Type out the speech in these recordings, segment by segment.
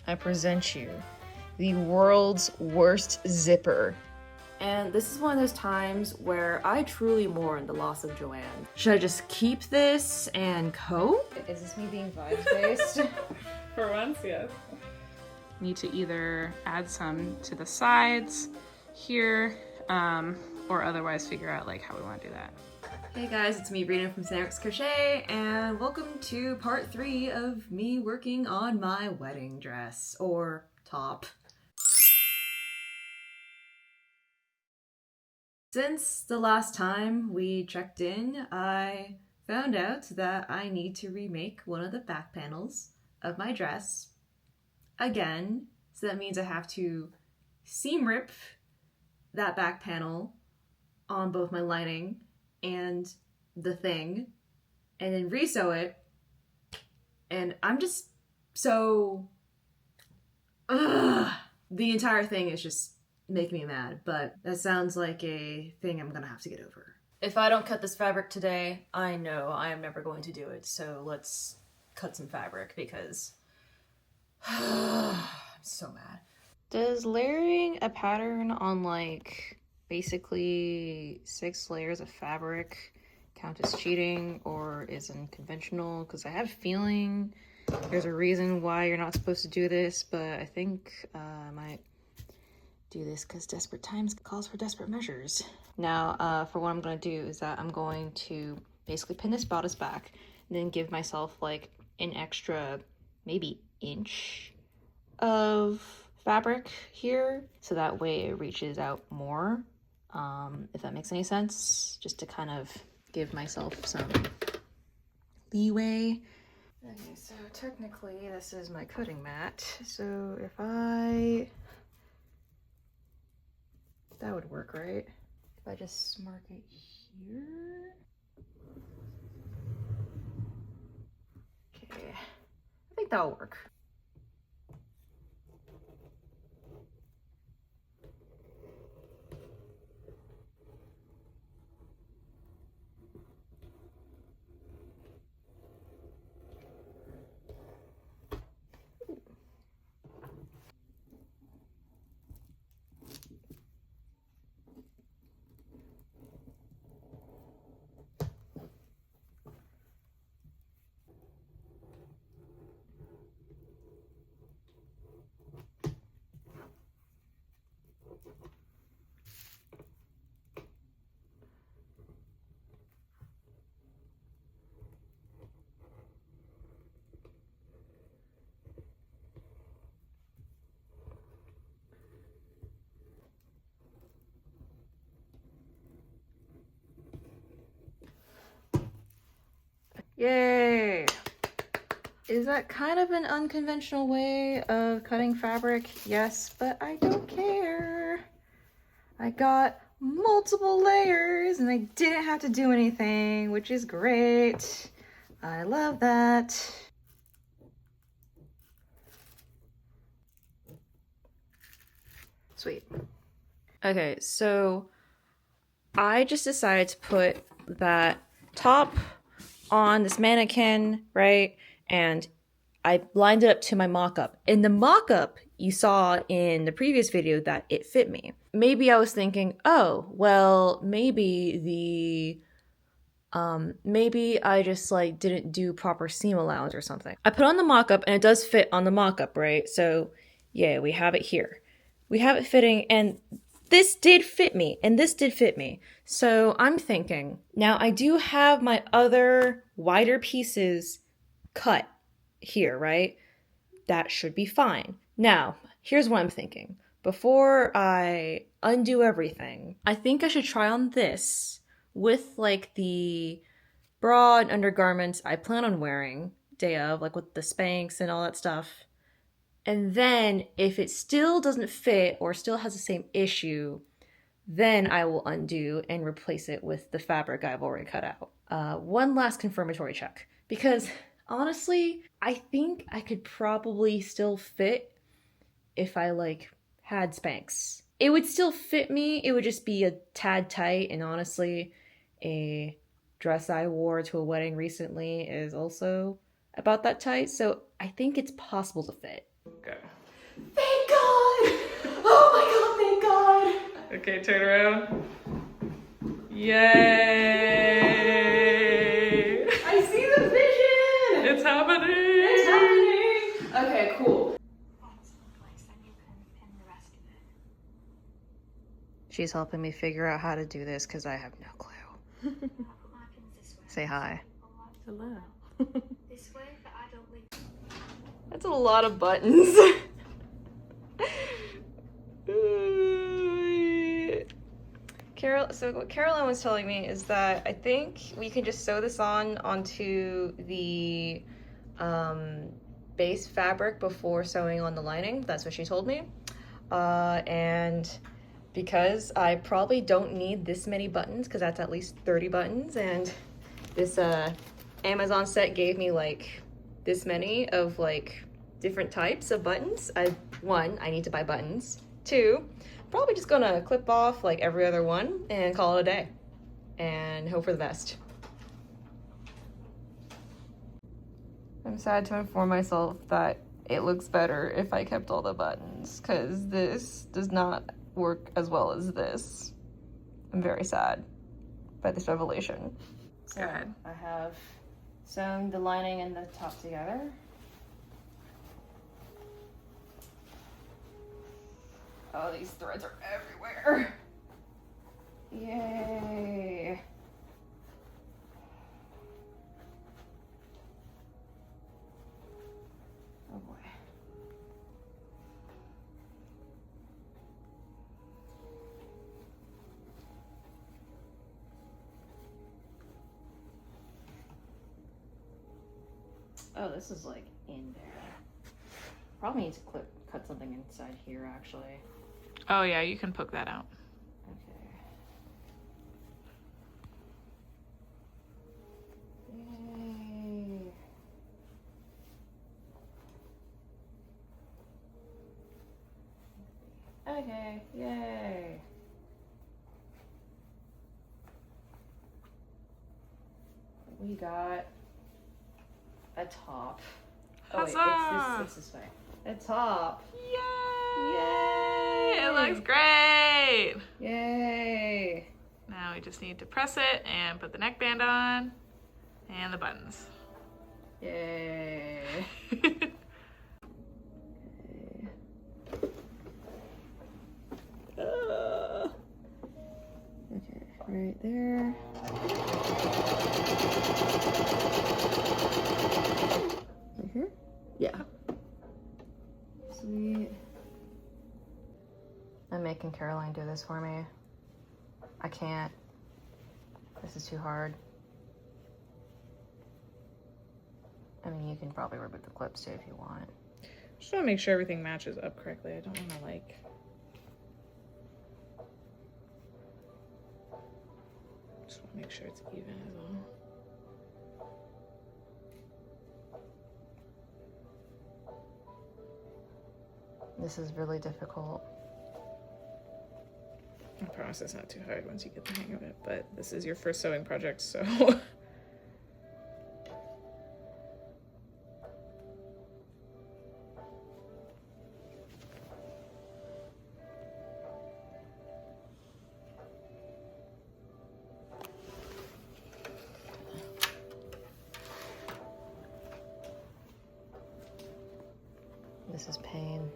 I present you the world's worst zipper. And this is one of those times where I truly mourn the loss of Joanne. Should I just keep this and cope? Is this me being vibes-based? For once, yes. Need to either add some to the sides here, or otherwise figure out like how we want to do that. Hey guys, it's me, Brina from Sanrix Crochet, and welcome to part 3 of me working on my wedding dress, or top. Since the last time we checked in, I found out that I need to remake one of the back panels of my dress again. So that means I have to seam rip that back panel on both my lining and the thing, and then resew it. And I'm just so... The entire thing is just making me mad, but that sounds like a thing I'm gonna have to get over. If I don't cut this fabric today, I know I am never going to do it, so let's cut some fabric because I'm so mad. Does layering a pattern on like basically 6 layers of fabric count as cheating, or is unconventional? Because I have a feeling there's a reason why you're not supposed to do this, but I think I might do this because desperate times calls for desperate measures. Now, for what I'm going to do is that I'm going to basically pin this bodice back and then give myself like an extra maybe inch of fabric here, so that way it reaches out more, if that makes any sense, just to kind of give myself some leeway. Okay, so technically this is my cutting mat, so if that would work, right? If I just mark it here. Okay, I think that'll work. Yay! Is that kind of an unconventional way of cutting fabric? Yes, but I don't care. I got multiple layers and I didn't have to do anything, which is great. I love that. Sweet. Okay, so I just decided to put that top on this mannequin, right? And I lined it up to my mock-up. In the mock-up, you saw in the previous video that it fit me. Maybe I was thinking, oh, well, maybe I just like didn't do proper seam allowance or something. I put on the mock-up and it does fit on the mock-up, right? So yeah, we have it here. We have it fitting, and this did fit me, and this did fit me. So I'm thinking, now I do have my other wider pieces cut here, right? That should be fine. Now, here's what I'm thinking. Before I undo everything, I think I should try on this with like the bra and undergarments I plan on wearing day of, like with the Spanx and all that stuff. And then if it still doesn't fit or still has the same issue, then I will undo and replace it with the fabric I've already cut out. One last confirmatory check, because honestly, I think I could probably still fit if I like had Spanx. It would still fit me, it would just be a tad tight, and honestly, a dress I wore to a wedding recently is also about that tight, so I think it's possible to fit. Go. Thank God! Oh my God, thank God! Okay, turn around. Yay! I see the vision! It's happening! It's happening! Okay, cool. She's helping me figure out how to do this because I have no clue. Say hi. Hello. That's a lot of buttons. So what Caroline was telling me is that I think we can just sew this onto the base fabric before sewing on the lining. That's what she told me. And because I probably don't need this many buttons, because that's at least 30 buttons, and this Amazon set gave me like this many of like different types of buttons. One, I need to buy buttons. Two, probably just gonna clip off like every other one and call it a day and hope for the best. I'm sad to inform myself that it looks better if I kept all the buttons, because this does not work as well as this. I'm very sad by this revelation. So Go ahead. I have sewn the lining and the top together. Oh, these threads are everywhere. Yay. Oh boy. Oh, this is like in there. Probably need to cut something inside here actually. Oh yeah, you can poke that out. Okay. Yay. Okay, yay. We got a top. Oh wait, Huzzah! it's this way. A top. Yay! Yay! It looks great! Yay! Now we just need to press it and put the neckband on and the buttons. Yay! Okay, right there. Right here? Yeah. Sweet. I'm making Caroline do this for me. I can't. This is too hard. I mean, you can probably remove the clips too if you want. Just want to make sure everything matches up correctly. I don't want to like... Just want to make sure it's even as well. This is really difficult. I promise it's not too hard once you get the hang of it, but this is your first sewing project, so... This is pain.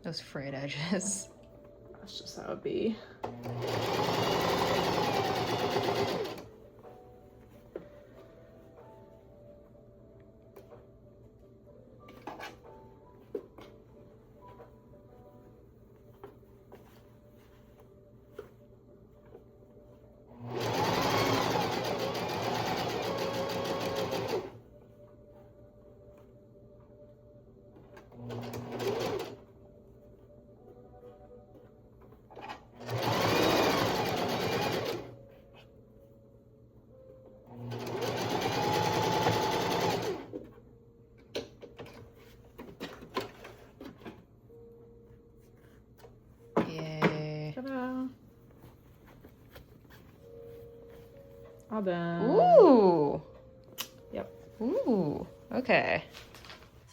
Those frayed edges. That's just how it be. bottom. Ooh. Yep. Ooh. Okay.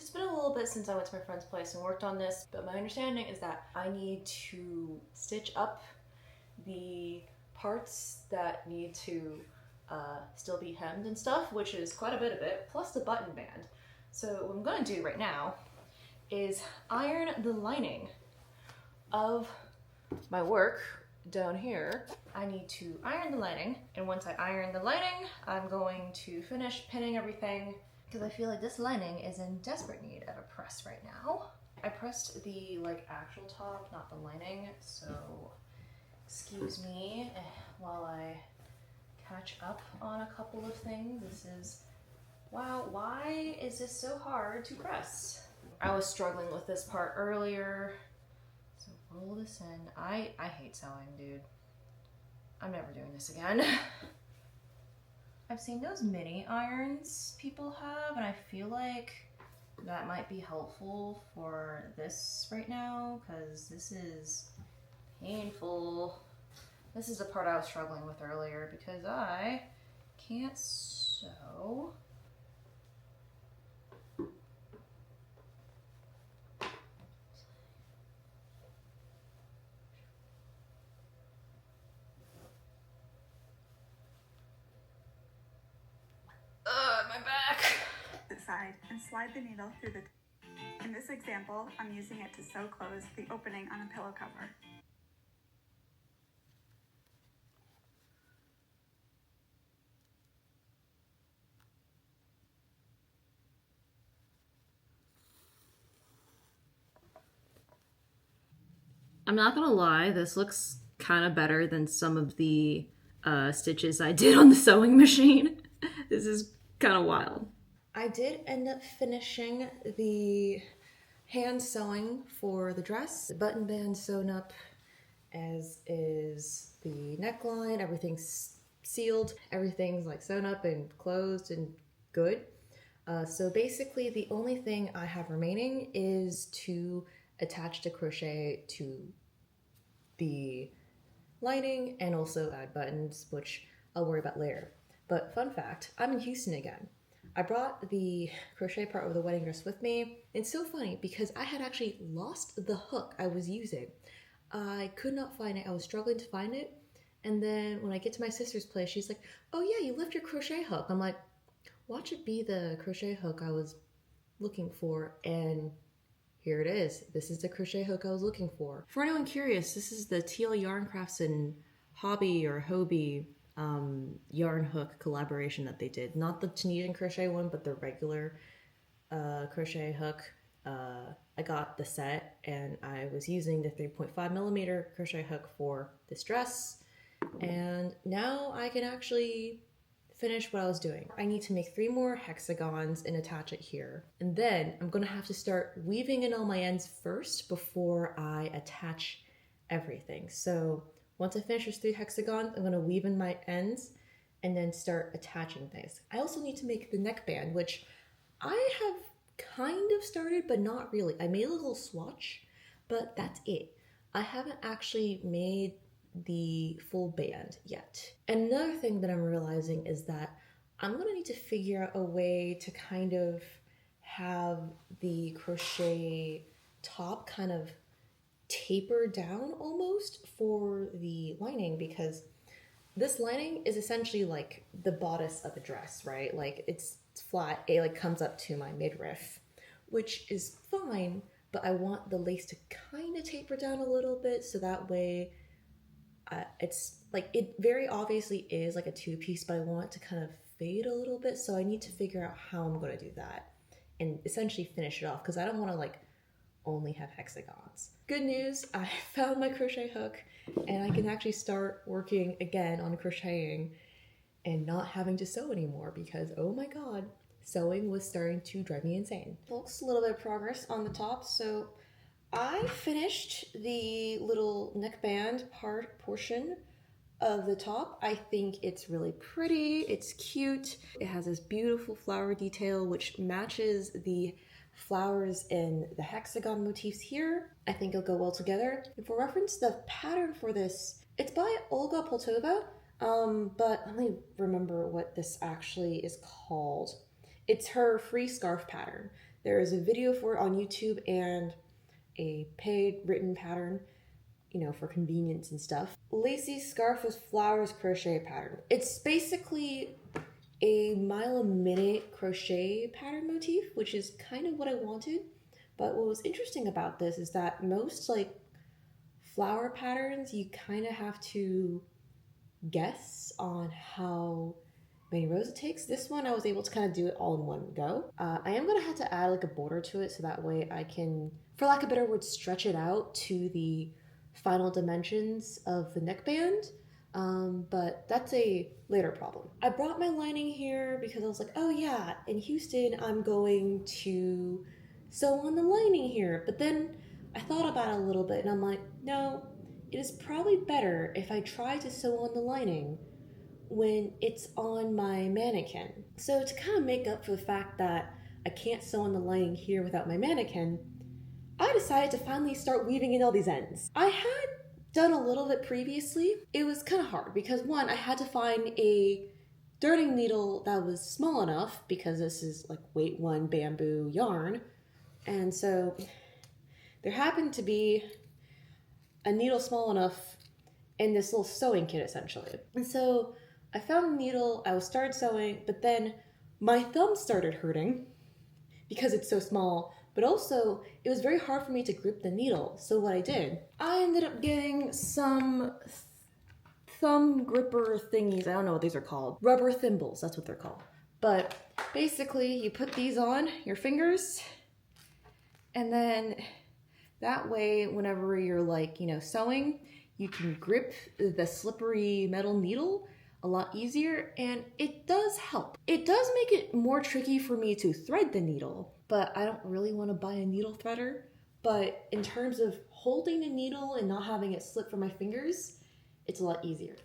It's been a little bit since I went to my friend's place and worked on this, but my understanding is that I need to stitch up the parts that need to still be hemmed and stuff, which is quite a bit of it, plus the button band. So what I'm going to do right now is iron the lining of my work down here. I need to iron the lining, and once I iron the lining, I'm going to finish pinning everything because I feel like this lining is in desperate need of a press right now. I pressed the actual top, not the lining, so excuse me while I catch up on a couple of things. This is, wow, why is this so hard to press? I was struggling with this part earlier. So roll this in. I hate sewing, dude. I'm never doing this again. I've seen those mini irons people have, and I feel like that might be helpful for this right now, because this is painful. This is the part I was struggling with earlier because I can't sew. My back. The side and slide the needle through the. In this example, I'm using it to sew close the opening on a pillow cover. I'm not gonna lie, this looks kind of better than some of the stitches I did on the sewing machine. This is kind of wild. I did end up finishing the hand sewing for the dress. The button band sewn up, as is the neckline. Everything's sealed. Everything's sewn up and closed and good. So basically the only thing I have remaining is to attach the crochet to the lining and also add buttons, which I'll worry about later. But fun fact, I'm in Houston again. I brought the crochet part of the wedding dress with me. It's so funny because I had actually lost the hook I was using. I could not find it. I was struggling to find it. And then when I get to my sister's place, she's like, oh yeah, you left your crochet hook. I'm like, watch it be the crochet hook I was looking for. And here it is. This is the crochet hook I was looking for. For anyone curious, this is the Teal Yarn Crafts and Hobby or Hobie yarn hook collaboration that they did. Not the Tunisian crochet one, but the regular crochet hook. I got the set and I was using the 3.5 millimeter crochet hook for this dress. And now I can actually finish what I was doing. I need to make 3 more hexagons and attach it here. And then I'm gonna have to start weaving in all my ends first before I attach everything. So once I finish those 3 hexagons, I'm gonna weave in my ends and then start attaching things. I also need to make the neckband, which I have kind of started, but not really. I made a little swatch, but that's it. I haven't actually made the full band yet. And another thing that I'm realizing is that I'm gonna need to figure out a way to kind of have the crochet top kind of taper down almost for the lining, because this lining is essentially like the bodice of a dress, right? Like it's flat, it comes up to my midriff, which is fine, but I want the lace to kind of taper down a little bit so that way it's it very obviously is a 2-piece, but I want it to kind of fade a little bit, so I need to figure out how I'm going to do that and essentially finish it off, because I don't want to only have hexagons. Good news, I found my crochet hook and I can actually start working again on crocheting and not having to sew anymore, because oh my god, sewing was starting to drive me insane. Folks, a little bit of progress on the top. So I finished the little neckband portion of the top. I think it's really pretty, it's cute. It has this beautiful flower detail which matches the flowers in the hexagon motifs here. I think it'll go well together. And for reference, the pattern for this, it's by Olga Poltova. But let me remember what this actually is called. It's her free scarf pattern. There is a video for it on YouTube and a paid written pattern, for convenience and stuff. Lacy Scarf with Flowers crochet pattern. It's basically a mile a minute crochet pattern motif, which is kind of what I wanted. But what was interesting about this is that most like flower patterns, you kind of have to guess on how many rows it takes. This one I was able to kind of do it all in one go. I am gonna have to add like a border to it so that way I can, for lack of a better word, stretch it out to the final dimensions of the neckband. But that's a later problem. I brought my lining here because I was like, oh yeah, in Houston I'm going to sew on the lining here. But then I thought about it a little bit and I'm like, no, it is probably better if I try to sew on the lining when it's on my mannequin. So to kind of make up for the fact that I can't sew on the lining here without my mannequin, I decided to finally start weaving in all these ends. I had done a little bit previously. It was kind of hard because one, I had to find a darning needle that was small enough because this is like weight 1 bamboo yarn. And so there happened to be a needle small enough in this little sewing kit essentially. And so I found a needle, I started sewing, but then my thumb started hurting because it's so small, but also it was very hard for me to grip the needle. So what I did, I ended up getting some thumb gripper thingies. I don't know what these are called. Rubber thimbles, that's what they're called. But basically you put these on your fingers and then that way whenever you're like, sewing, you can grip the slippery metal needle a lot easier, and it does help. It does make it more tricky for me to thread the needle, but I don't really want to buy a needle threader. But in terms of holding the needle and not having it slip from my fingers, it's a lot easier.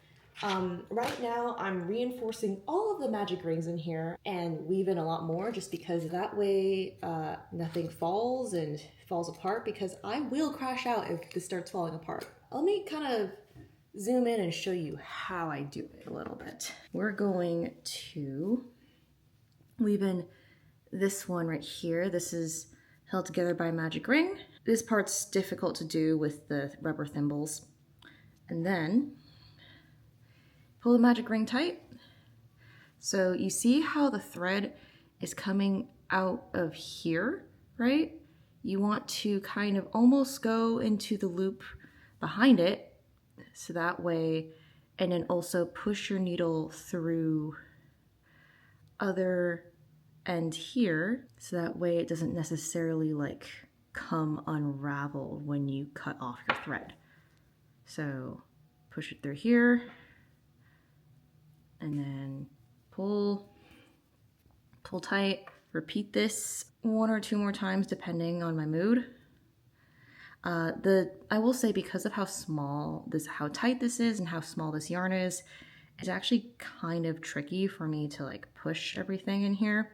Right now I'm reinforcing all of the magic rings in here and weaving a lot more just because that way nothing falls and falls apart, because I will crash out if this starts falling apart. Let me kind of zoom in and show you how I do it a little bit. We're going to weave in this one right here. This is held together by a magic ring. This part's difficult to do with the rubber thimbles. And then pull the magic ring tight. So you see how the thread is coming out of here, right? You want to kind of almost go into the loop behind it, so that way, and then also push your needle through other end here, so that way it doesn't necessarily like come unraveled when you cut off your thread. So push it through here and then pull tight. Repeat this 1 or 2 more times depending on my mood. I will say, because of how tight this is and how small this yarn is, it's actually kind of tricky for me to like push everything in here.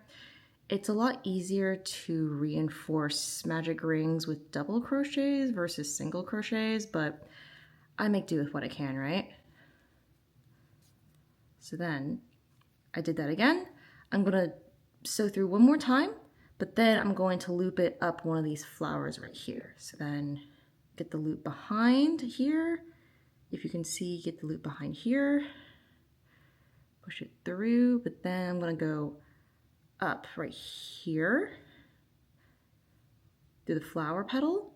It's a lot easier to reinforce magic rings with double crochets versus single crochets, but I make do with what I can, right? So then I did that again. I'm gonna sew through 1 more time, but then I'm going to loop it up one of these flowers right here. So then get the loop behind here. If you can see, get the loop behind here. Push it through, but then I'm gonna go up right here. Do the flower petal.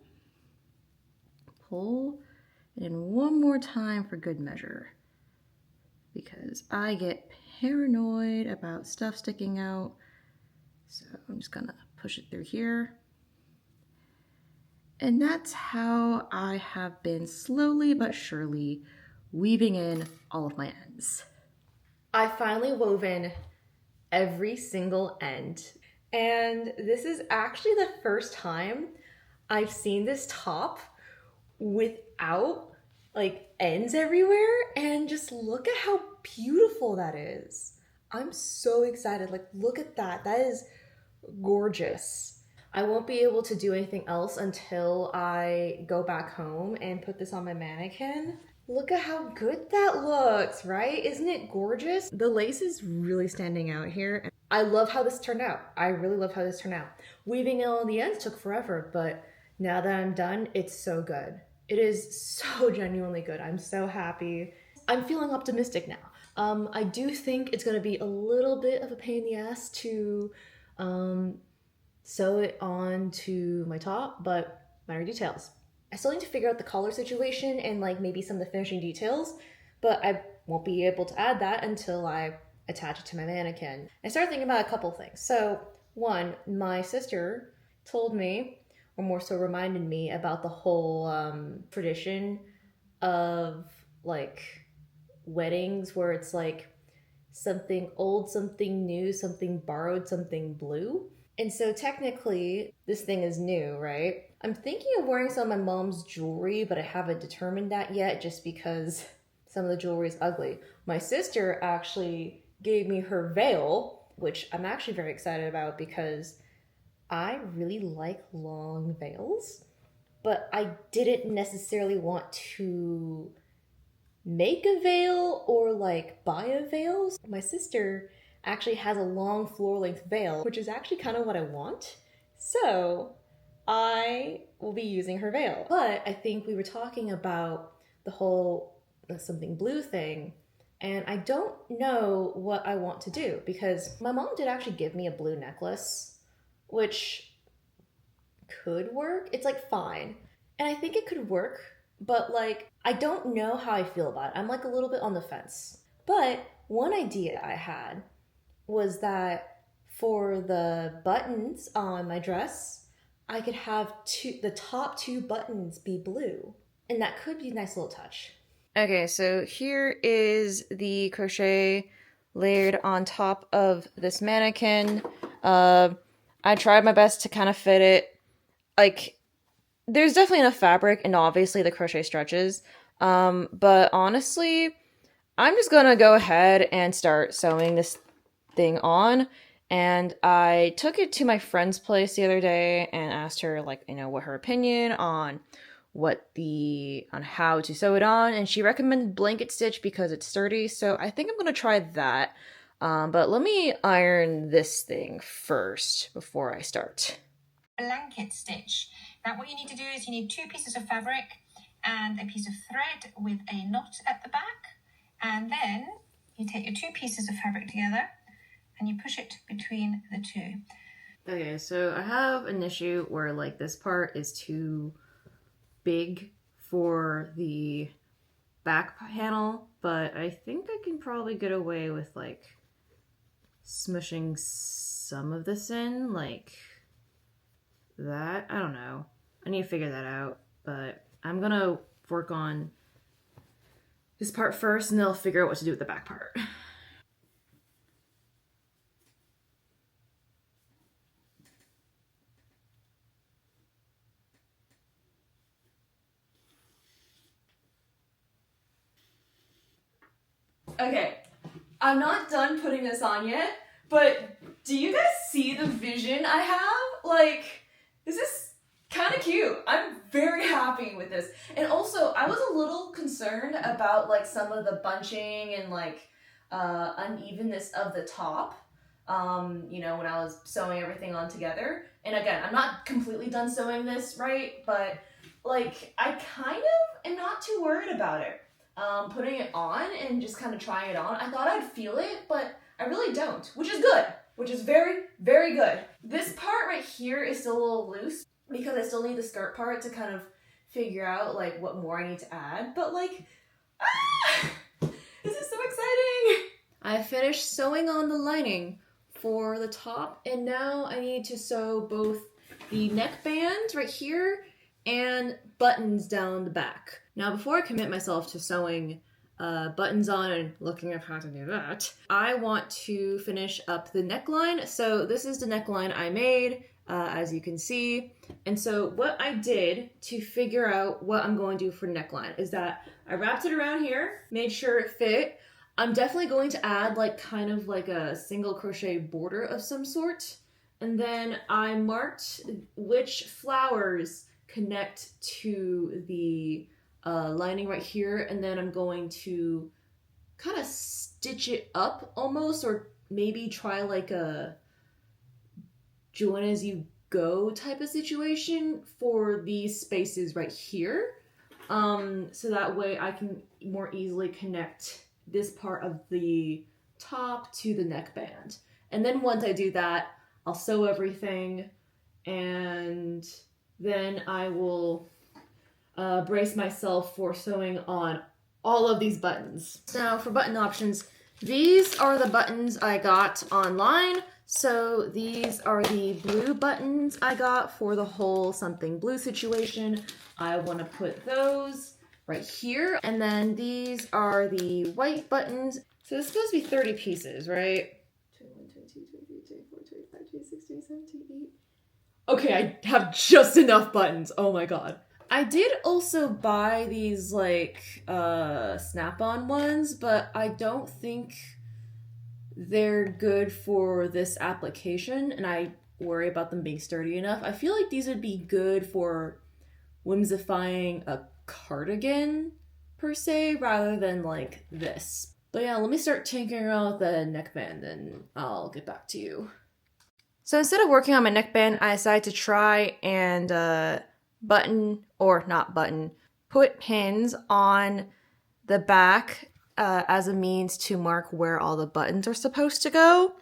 Pull, and then 1 more time for good measure, because I get paranoid about stuff sticking out. So I'm just gonna push it through here. And that's how I have been slowly but surely weaving in all of my ends. I finally woven every single end. And this is actually the first time I've seen this top without like ends everywhere. And just look at how beautiful that is. I'm so excited. Like, look at that. That is gorgeous. I won't be able to do anything else until I go back home and put this on my mannequin. Look at how good that looks, right? Isn't it gorgeous? The lace is really standing out here. I love how this turned out. I really love how this turned out. Weaving it on the ends took forever, but now that I'm done, it's so good. It is so genuinely good. I'm so happy. I'm feeling optimistic now. I do think it's gonna be a little bit of a pain in the ass to sew it onto my top, but minor details. I still need to figure out the collar situation and like maybe some of the finishing details, but I won't be able to add that until I attach it to my mannequin. I started thinking about a couple things. So one, my sister told me, or more so reminded me about the whole tradition of like weddings where it's like something old, something new, something borrowed, something blue. And so technically, this thing is new, right? I'm thinking of wearing some of my mom's jewelry, but I haven't determined that yet just because some of the jewelry is ugly. My sister actually gave me her veil, which I'm actually very excited about because I really like long veils, but I didn't necessarily want to make a veil or like buy a veil. My sister actually has a long floor length veil, which is actually kind of what I want. So I will be using her veil. But I think we were talking about the whole something blue thing, and I don't know what I want to do because my mom did actually give me a blue necklace, which could work. It's like fine. And I think it could work, but like I don't know how I feel about it. I'm like a little bit on the fence. But one idea I had was that for the buttons on my dress, I could have the top two buttons be blue. And that could be a nice little touch. Okay, so here is the crochet layered on top of this mannequin. I tried my best to kind of fit it. Like, there's definitely enough fabric, and obviously the crochet stretches. But honestly, I'm just gonna go ahead and start sewing this thing on. And I took it to my friend's place the other day and asked her, like, what her opinion on on how to sew it on, and she recommended blanket stitch because it's sturdy, so I think I'm gonna try that. But let me iron this thing first before I start. Blanket stitch. Now what you need to do is you need 2 pieces of fabric and a piece of thread with a knot at the back, and then you take your 2 pieces of fabric together and you push it between the two. Okay, so I have an issue where like this part is too big for the back panel, but I think I can probably get away with like smushing some of this in, like that. I don't know. I need to figure that out, but I'm gonna work on this part first and then I'll figure out what to do with the back part. Okay, I'm not done putting this on yet, but do you guys see the vision I have? Like, this is kind of cute. I'm very happy with this. And also, I was a little concerned about like some of the bunching and like unevenness of the top, when I was sewing everything on together. And again, I'm not completely done sewing this, right? But like, I kind of am not too worried about it. Putting it on and just kind of trying it on. I thought I'd feel it, but I really don't, which is good, which is very, very good. This part right here is still a little loose because I still need the skirt part to kind of figure out like what more I need to add, but like, this is so exciting. I finished sewing on the lining for the top, and now I need to sew both the neckband right here and buttons down the back. Now, before I commit myself to sewing buttons on and looking at how to do that, I want to finish up the neckline. So this is the neckline I made, as you can see. And so what I did to figure out what I'm going to do for neckline is that I wrapped it around here, made sure it fit. I'm definitely going to add like kind of like a single crochet border of some sort And then I marked which flowers connect to the lining right here, and then I'm going to kind of stitch it up almost, or maybe try like a join as you go type of situation for these spaces right here. So that way I can more easily connect this part of the top to the neckband. And then once I do that, I'll sew everything, and then I will brace myself for sewing on all of these buttons. Now for button options, these are the buttons I got online. So these are the blue buttons I got for the whole something blue situation. I want to put those right here. And then these are the white buttons. So it's supposed to be 30 pieces, right? 21, 22, 23, 24, 25, 26, 27, 28. Okay, I have just enough buttons. Oh my god. I did also buy these like snap-on ones, but I don't think they're good for this application, and I worry about them being sturdy enough. I feel like these would be good for whimsifying a cardigan per se, rather than like this. But yeah, let me start tinkering around with the neckband and I'll get back to you. So instead of working on my neckband, I decided to try and put pins on the back as a means to mark where all the buttons are supposed to go.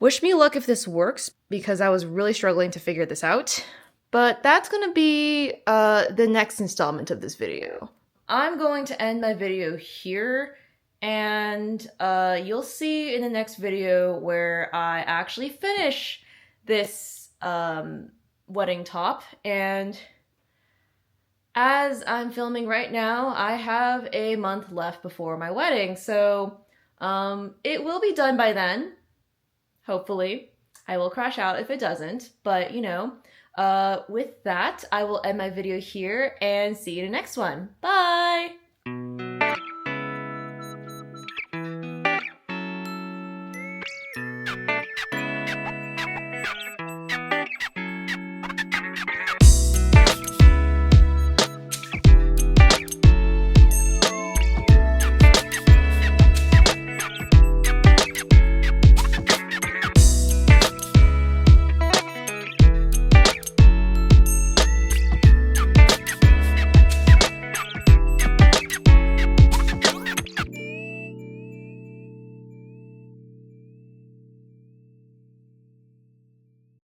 Wish me luck if this works, because I was really struggling to figure this out. But that's going to be the next installment of this video. I'm going to end my video here, and you'll see in the next video where I actually finish this wedding top. And as I'm filming right now, I have a month left before my wedding, so it will be done by then, hopefully. I will crash out if it doesn't, but you know, with that, I will end my video here and see you in the next one. Bye!